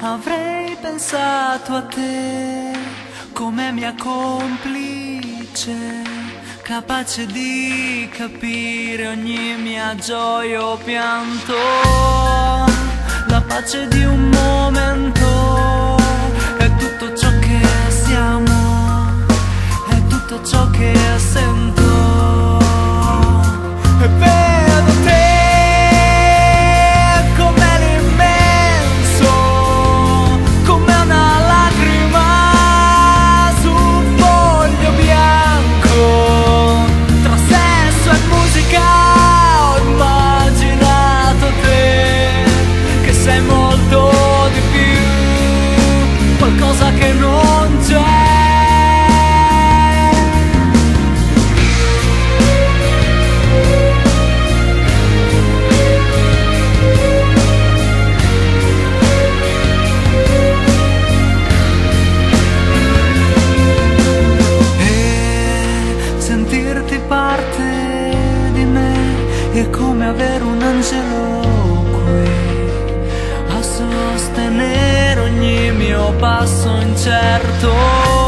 avrei pensato a te come mia complice, capace di capire ogni mia gioia o pianto, la pace di un momento, è tutto ciò che siamo, è tutto ciò che sento, e vedo te come l'immenso, come una lacrima su un foglio bianco, tra sesso e musica ho immaginato te, che sei molto di più, qualcosa che non c'è. Parte di me è come avere un angelo qui a sostenere ogni mio passo incerto.